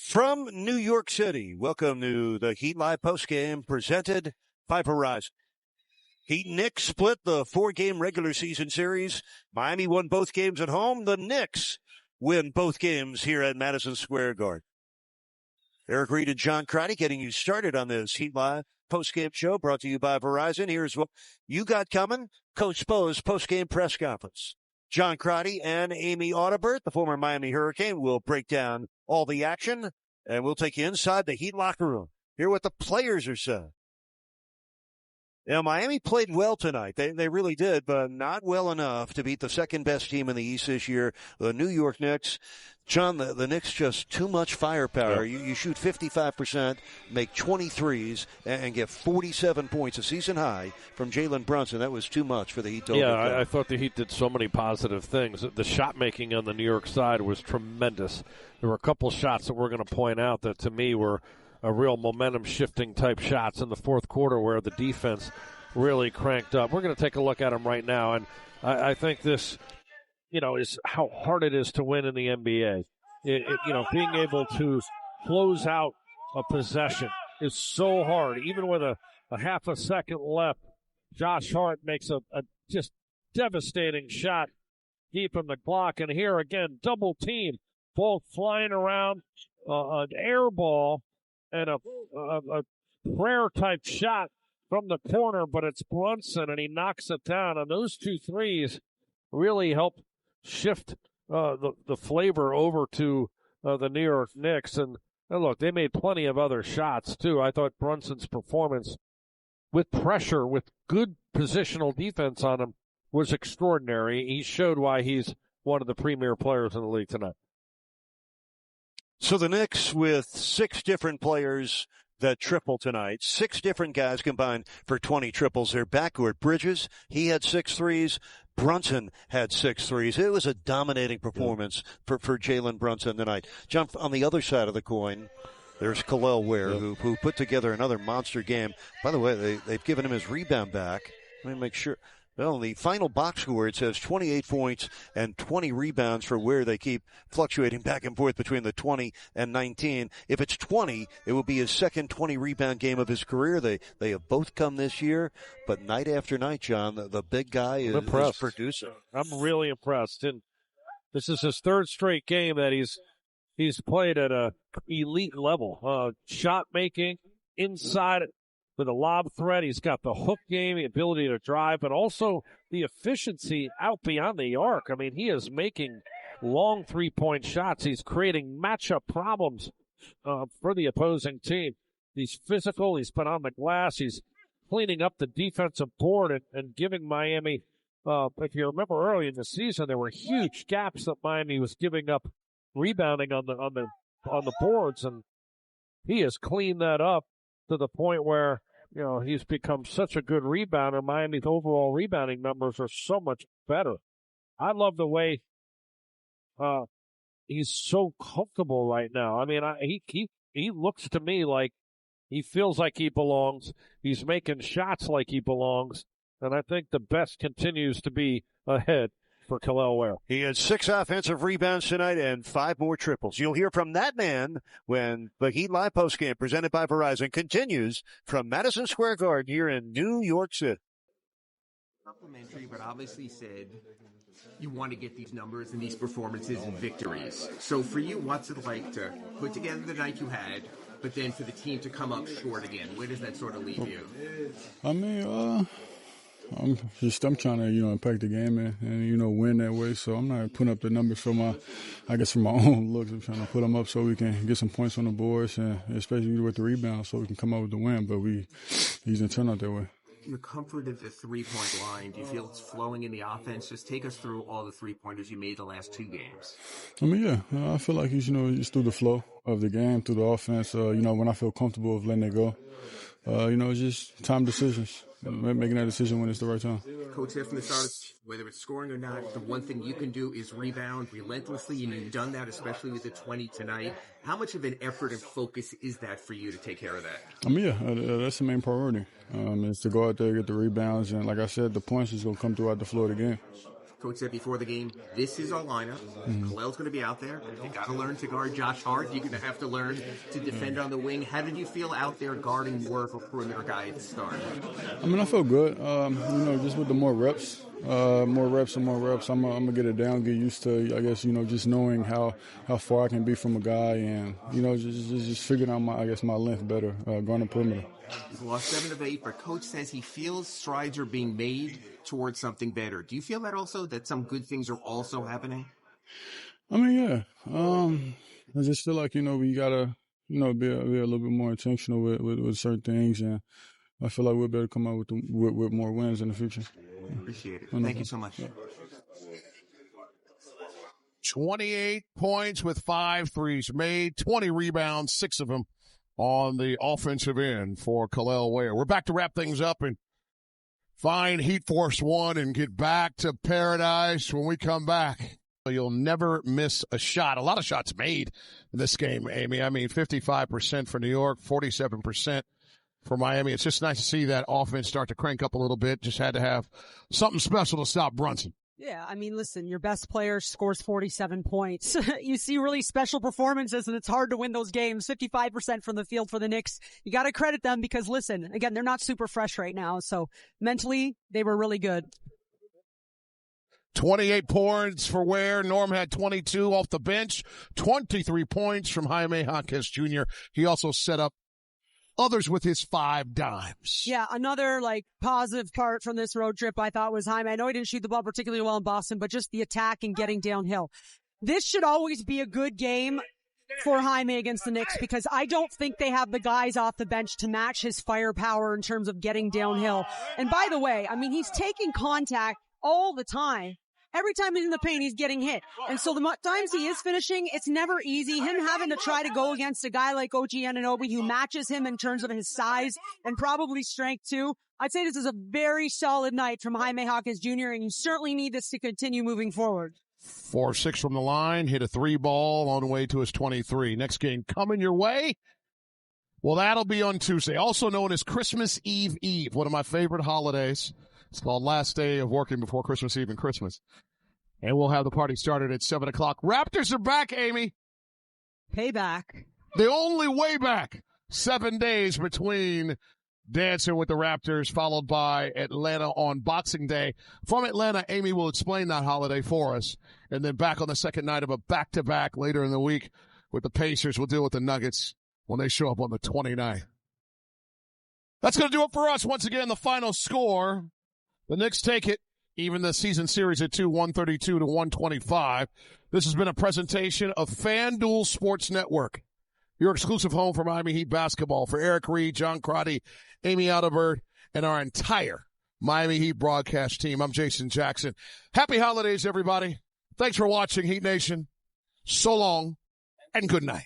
From New York City, welcome to the Heat Live postgame presented by Verizon. Heat Knicks split the 4-game regular season series. Miami won both games at home. The Knicks win both games here at Madison Square Garden. Eric Reed and John Crotty getting you started on this Heat Live postgame show brought to you by Verizon. Here's what you got coming. Coach Spo's postgame press conference. John Crotty and Amy Audibert, the former Miami Hurricane, will break down all the action, and we'll take you inside the Heat locker room. Hear what the players are saying. Yeah, Miami played well tonight. They really did, but not well enough to beat the second-best team in the East this year, the New York Knicks. John, the Knicks just too much firepower. Yeah. You shoot 55%, make 23s, and get 47 points, a season high, from Jalen Brunson. That was too much for the Heat to overcome. I thought the Heat did so many positive things. The shot-making on the New York side was tremendous. There were a couple shots that we're going to point out that, to me, were a real momentum-shifting type shots in the fourth quarter where the defense really cranked up. We're going to take a look at them right now, and I think this, is how hard it is to win in the NBA. Being able to close out a possession is so hard. Even with a half a second left, Josh Hart makes a just devastating shot deep in the block, and here again, double team, ball flying around, an air ball, and a prayer-type shot from the corner, but it's Brunson, and he knocks it down. And those two threes really help shift the flavor over to the New York Knicks. And look, they made plenty of other shots, too. I thought Brunson's performance with pressure, with good positional defense on him, was extraordinary. He showed why he's one of the premier players in the league tonight. So the Knicks with 6 different players that triple tonight. 6 different guys combined for 20 triples. Their backcourt, Bridges, he had 6 threes. Brunson had 6 threes. It was a dominating performance for Jalen Brunson tonight. John, on the other side of the coin, there's Kel'el Ware, who put together another monster game. By the way, they've given him his rebound back. Let me make sure. Well, the final box score, it says 28 points and 20 rebounds for Ware. They keep fluctuating back and forth between the 20 and 19. If it's 20, it will be his second 20-rebound game of his career. They have both come this year, but night after night, John, the big guy is producing. I'm really impressed. And this is his 3rd straight game that he's played at a elite level. Shot making, inside with a lob threat. He's got the hook game, the ability to drive, but also the efficiency out beyond the arc. I mean, he is making long 3-point shots. He's creating matchup problems for the opposing team. He's physical. He's been on the glass. He's cleaning up the defensive board and giving Miami, if you remember early in the season, there were huge gaps that Miami was giving up rebounding on the boards, and he has cleaned that up to the point where he's become such a good rebounder. Miami's overall rebounding numbers are so much better. I love the way he's so comfortable right now. I mean, he looks to me like he feels like he belongs. He's making shots like he belongs. And I think the best continues to be ahead for Kel'el Ware. He had 6 offensive rebounds tonight and 5 more triples. You'll hear from that man when the Heat Live postgame presented by Verizon continues from Madison Square Garden here in New York City. Complimentary, but obviously said you want to get these numbers and these performances and victories. So for you, what's it like to put together the night you had, but then for the team to come up short again? Where does that sort of leave you? I mean, I'm trying to, impact the game and win that way. So I'm not putting up the numbers for my own looks. I'm trying to put them up so we can get some points on the boards, and especially with the rebound, so we can come up with the win. But he didn't turn out that way. The comfort of the 3-point line, do you feel it's flowing in the offense? Just take us through all the 3-pointers you made the last 2 games. I mean, yeah, I feel like it's through the flow of the game, through the offense. When I feel comfortable of letting it go. It's just time decisions, making that decision when it's the right time. Coach said from the start, whether it's scoring or not, the one thing you can do is rebound relentlessly, and you've done that, especially with the 20 tonight. How much of an effort and focus is that for you to take care of that? I mean, that's the main priority. Is to go out there, get the rebounds, and like I said, the points is going to come throughout the floor of the game. Coach said before the game, this is our lineup. Kel'el's going to be out there. You got to learn to guard Josh Hart. You're going to have to learn to defend on the wing. How did you feel out there guarding more of a perimeter guy at the start? I mean, I feel good. Just with the more reps, I'm going to get it down, get used to, I guess, just knowing how far I can be from a guy and, just figuring out my length better, guarding perimeter. He's lost 7 of 8, but Coach says he feels strides are being made towards something better. Do you feel that also, that some good things are also happening? I mean, yeah. I just feel like, we got to, be a little bit more intentional with certain things, and I feel like we'll be able to come out with more wins in the future. Appreciate it. Thank you so much. Yeah. 28 points with 5 threes made, 20 rebounds, 6 of them on the offensive end for Kel'el Ware. We're back to wrap things up and find Heat Force 1 and get back to paradise when we come back. You'll never miss a shot. A lot of shots made in this game, Amy. I mean, 55% for New York, 47% for Miami. It's just nice to see that offense start to crank up a little bit. Just had to have something special to stop Brunson. Yeah, I mean, listen, your best player scores 47 points. You see really special performances, and it's hard to win those games. 55% from the field for the Knicks. You got to credit them because, listen, again, they're not super fresh right now. So mentally, they were really good. 28 points for Ware. Norm had 22 off the bench. 23 points from Jaime Jaquez Jr. He also set up others with his 5 dimes. Yeah, another positive part from this road trip I thought was Jaime. I know he didn't shoot the ball particularly well in Boston, but just the attack and getting downhill. This should always be a good game for Jaime against the Knicks because I don't think they have the guys off the bench to match his firepower in terms of getting downhill. And by the way, I mean, he's taking contact all the time. Every time he's in the paint, he's getting hit. And so the times he is finishing, it's never easy. Him having to try to go against a guy like OG Anunoby who matches him in terms of his size and probably strength too. I'd say this is a very solid night from Jaime Jaquez Jr. and you certainly need this to continue moving forward. 4-6 from the line, hit a 3 ball on the way to his 23. Next game coming your way. Well, that'll be on Tuesday, also known as Christmas Eve Eve, one of my favorite holidays. It's called last day of working before Christmas Eve and Christmas. And we'll have the party started at 7 o'clock. Raptors are back, Amy. Payback. The only way back. 7 days between dancing with the Raptors, followed by Atlanta on Boxing Day. From Atlanta, Amy will explain that holiday for us. And then back on the second night of a back-to-back later in the week with the Pacers. We'll deal with the Nuggets when they show up on the 29th. That's going to do it for us. Once again, the final score. The Knicks take it. Even the season series at 132 to 125. This has been a presentation of FanDuel Sports Network, your exclusive home for Miami Heat basketball. For Eric Reed, John Crotty, Amy Adelbert, and our entire Miami Heat broadcast team, I'm Jason Jackson. Happy holidays, everybody. Thanks for watching, Heat Nation. So long, and good night.